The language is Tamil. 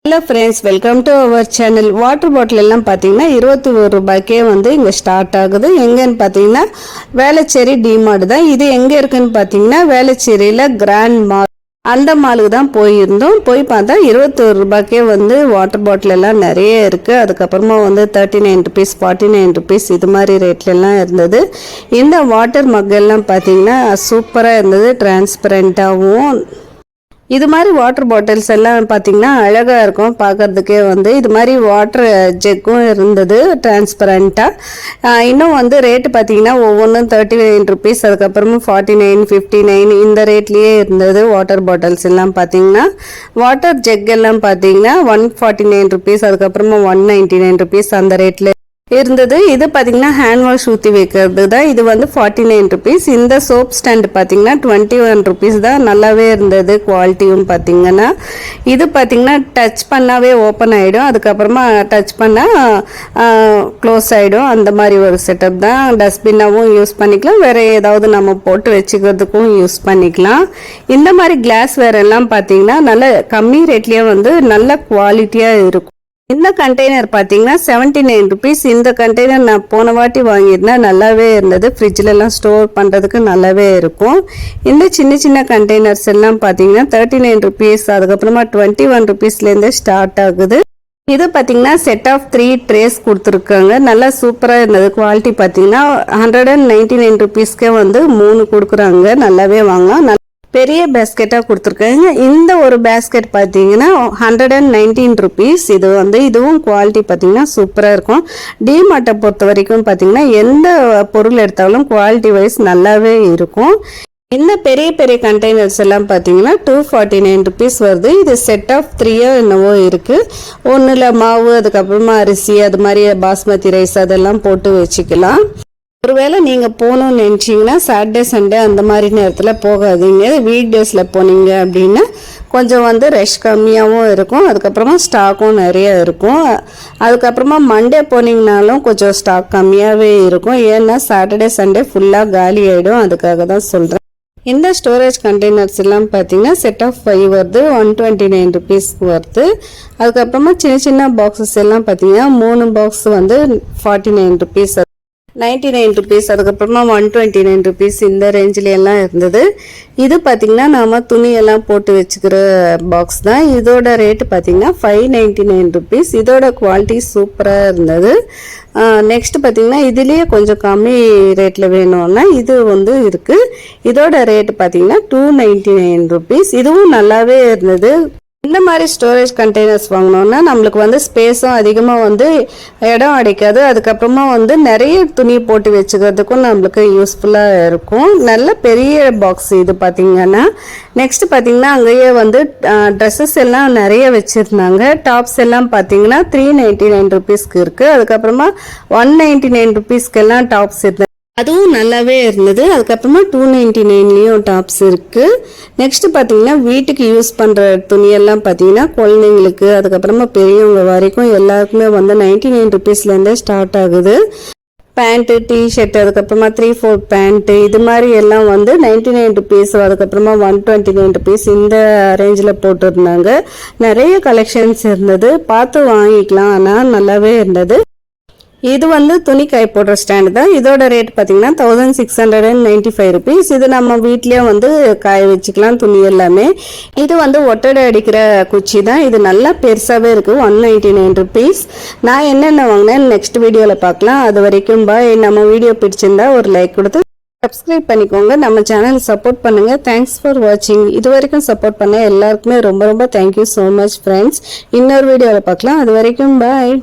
Hello friends, welcome to our channel. Water bottle எல்லாம் பாத்தீங்கன்னா 21 ரூபாய்க்கே வந்து இங்க ஸ்டார்ட் ஆகுது. எங்கன்னு பாத்தீங்கன்னா வேளச்சேரி டிமார்ட் தான். இது எங்க இருக்குன்னு பாத்தீங்கன்னா வேளச்சேரியில கிராண்ட் மால் அந்த மாலுக்கு தான் போயிருந்தோம். போய் பார்த்தா 21 ரூபாய்க்கே வந்து வாட்டர் பாட்டில் எல்லாம் நிறைய இருக்கு. அதுக்கப்புறமா வந்து 39 ருபீஸ் 49 ருபீஸ் இது மாதிரி ரேட்ல எல்லாம் இருந்தது. இந்த வாட்டர் மக் எல்லாம் பாத்தீங்கன்னா சூப்பரா இருந்தது, டிரான்ஸ்பரண்டாவும். இது மாதிரி வாட்டர் பாட்டில்ஸ் எல்லாம் பார்த்தீங்கன்னா அழகாக இருக்கும் பார்க்கறதுக்கே. வந்து இது மாதிரி வாட்டர் ஜெக்கும் இருந்தது டிரான்ஸ்பரண்ட்டாக. இன்னும் வந்து ரேட்டு பார்த்தீங்கன்னா ஒவ்வொன்றும் 39 ருபீஸ், அதுக்கப்புறமா 49 59 இந்த ரேட்லேயே இருந்தது. வாட்டர் பாட்டில்ஸ் எல்லாம் பார்த்தீங்கன்னா வாட்டர் ஜெக் எல்லாம் பார்த்தீங்கன்னா 149 ருபீஸ், அதுக்கப்புறமா 199 ருபீஸ் அந்த ரேட்டில் இருந்தது. இது பார்த்தீங்கன்னா ஹேண்ட் வாஷ் ஊற்றி வைக்கிறது தான். இது வந்து 49 ருபீஸ். இந்த சோப் ஸ்டாண்ட் பார்த்தீங்கன்னா 21 ருபீஸ் தான். நல்லாவே இருந்தது குவாலிட்டியும் பார்த்தீங்கன்னா. இது பார்த்தீங்கன்னா டச் பண்ணாவே ஓப்பன் ஆகிடும், அதுக்கப்புறமா டச் பண்ணால் க்ளோஸ் ஆகிடும். அந்த மாதிரி ஒரு செட்டப் தான். டஸ்ட்பின்னாகவும் யூஸ் பண்ணிக்கலாம், வேறு ஏதாவது நம்ம போட்டு வச்சுக்கிறதுக்கும் யூஸ் பண்ணிக்கலாம். இந்த மாதிரி கிளாஸ் வேர் எல்லாம் பார்த்தீங்கன்னா நல்ல கம்மி ரேட்லேயே வந்து நல்ல குவாலிட்டியாக இருக்கும். இந்த கண்டெய்னர் பார்த்தீங்கன்னா 79 ருபீஸ். இந்த கண்டெய்னர் நான் போன வாட்டி வாங்கியிருந்தேன், நல்லாவே இருந்தது. ஃப்ரிட்ஜிலலாம் ஸ்டோர் பண்ணுறதுக்கு நல்லாவே இருக்கும். இந்த சின்ன சின்ன கண்டெய்னர்ஸ் எல்லாம் பார்த்தீங்கன்னா 39 ருபீஸ், அதுக்கப்புறமா 21 ருபீஸ்லேருந்தே ஸ்டார்ட் ஆகுது. இது பார்த்தீங்கன்னா செட் ஆஃப் 3 ட்ரேஸ் கொடுத்துருக்காங்க. நல்லா சூப்பராக இருந்தது. குவாலிட்டி பார்த்தீங்கன்னா 199 ருபீஸ்க்கே வந்து 3 கொடுக்குறாங்க. நல்லாவே வாங்கலாம். பெரிய பேஸ்கெட்டாக கொடுத்துருக்காங்க. இந்த ஒரு பேஸ்கெட் பார்த்தீங்கன்னா 119 ருபீஸ். இது வந்து இதுவும் குவாலிட்டி பார்த்தீங்கன்னா சூப்பராக இருக்கும். டிமார்ட்டை பொறுத்த வரைக்கும் பார்த்தீங்கன்னா எந்த பொருள் எடுத்தாலும் குவாலிட்டி வைஸ் நல்லாவே இருக்கும். இந்த பெரிய பெரிய கண்டெய்னர்ஸ் எல்லாம் பார்த்தீங்கன்னா 249 ருபீஸ் வருது. இது செட் ஆஃப் 3 என்னவோ இருக்குது. ஒன்றில் மாவு, அதுக்கப்புறமா அரிசி, அது மாதிரி பாஸ்மதி ரைஸ் அதெல்லாம் போட்டு வச்சுக்கலாம். ஒருவேளை நீங்கள் போகணும்னு நினச்சிங்கன்னா சாட்டர்டே சண்டே அந்த மாதிரி நேரத்தில் போகாதீங்க. வீக் டேஸில் போனீங்க அப்படின்னா கொஞ்சம் வந்து ரஷ் கம்மியாகவும் இருக்கும், அதுக்கப்புறமா ஸ்டாக்கும் நிறைய இருக்கும். அதுக்கப்புறமா மண்டே போனீங்கனாலும் கொஞ்சம் ஸ்டாக் கம்மியாகவே இருக்கும். ஏன்னா சாட்டர்டே சண்டே ஃபுல்லாக காலி ஆகிடும். அதுக்காக தான் சொல்கிறேன். இந்த ஸ்டோரேஜ் கண்டெய்னர்ஸ் எல்லாம் பார்த்தீங்கன்னா செட் ஆஃப் 5 வருது, 129 ருபீஸ் வருது. அதுக்கப்புறமா சின்ன சின்ன பாக்ஸஸ் எல்லாம் பார்த்தீங்கன்னா 3 பாக்ஸ் வந்து 49 ருபீஸ், 99 ருபீஸ், அதுக்கப்புறமா 129 ருபீஸ் இந்த ரேஞ்சில் எல்லாம் இருந்தது. இது பார்த்தீங்கன்னா நாம துணியெல்லாம் போட்டு வச்சுக்கிற பாக்ஸ் தான். இதோட ரேட்டு பார்த்தீங்கன்னா 599 ருபீஸ். இதோட குவாலிட்டி சூப்பராக இருந்தது. நெக்ஸ்ட் பார்த்தீங்கன்னா இதுலேயே கொஞ்சம் கம்மி ரேட்டில் வேணும்னா இது வந்து இருக்குது. இதோட ரேட்டு பார்த்தீங்கன்னா 299 ருபீஸ். இதுவும் நல்லாவே இருந்தது. இந்த மாதிரி ஸ்டோரேஜ் கண்டெய்னர்ஸ் வாங்கினோன்னா நம்மளுக்கு வந்து ஸ்பேஸும் அதிகமாக வந்து இடம் அடைக்காது. அதுக்கப்புறமா வந்து நிறைய துணி போட்டு வச்சுக்கிறதுக்கும் நம்மளுக்கு யூஸ்ஃபுல்லாக இருக்கும். நல்ல பெரிய பாக்ஸ் இது பார்த்தீங்கன்னா. நெக்ஸ்ட் பார்த்தீங்கன்னா அங்கேயே வந்து ட்ரெஸ்ஸஸ் எல்லாம் நிறைய வச்சுருந்தாங்க. டாப்ஸ் எல்லாம் பார்த்தீங்கன்னா 399 ருபீஸ்க்கு இருக்குது. அதுக்கப்புறமா 199 ருபீஸ்க்கெல்லாம் டாப்ஸ் இருந்தது, அதுவும் நல்லாவே இருந்தது. அதுக்கப்புறமா 299லேயும் டாப்ஸ் இருக்குது. நெக்ஸ்ட் பார்த்தீங்கன்னா வீட்டுக்கு யூஸ் பண்ணுற துணியெல்லாம் பார்த்தீங்கன்னா குழந்தைங்களுக்கு, அதுக்கப்புறமா பெரியவங்க வரைக்கும் எல்லாருக்குமே வந்து 99 ருபீஸ்லேருந்தே ஸ்டார்ட் ஆகுது. பேண்ட்டு, டிஷர்ட், அதுக்கப்புறமா 3/4 பேண்ட்டு இது மாதிரி எல்லாம் வந்து 99 ருபீஸ், அதுக்கப்புறமா 129 ருபீஸ் இந்த ரேஞ்சில் போட்டுருந்தாங்க. நிறைய கலெக்ஷன்ஸ் இருந்தது, பார்த்து வாங்கிக்கலாம். ஆனால் நல்லாவே இருந்தது. இது வந்து துணி காய போடுற ஸ்டாண்டு தான். இதோட ரேட் பார்த்தீங்கன்னா 1695 ருபீஸ். இது நம்ம வீட்லேயே வந்து காய வச்சுக்கலாம் துணி எல்லாமே. இது வந்து ஒட்டடை அடிக்கிற குச்சி தான். இது நல்லா பெருசாகவே இருக்குது, 199 ருபீஸ். நான் என்னென்ன வாங்கினேன் நெக்ஸ்ட் வீடியோவில் பார்க்கலாம். அது வரைக்கும் பாய். நம்ம வீடியோ பிடிச்சிருந்தா ஒரு லைக் கொடுத்து சப்ஸ்கிரைப் பண்ணிக்கோங்க. நம்ம சேனல் சப்போர்ட் பண்ணுங்கள். தேங்க்ஸ் ஃபார் வாட்சிங். இது வரைக்கும் சப்போர்ட் பண்ண எல்லாருக்குமே ரொம்ப ரொம்ப தேங்க்யூ ஸோ மச் ஃப்ரெண்ட்ஸ். இன்னொரு வீடியோவில் பார்க்கலாம். அது வரைக்கும் பாய்.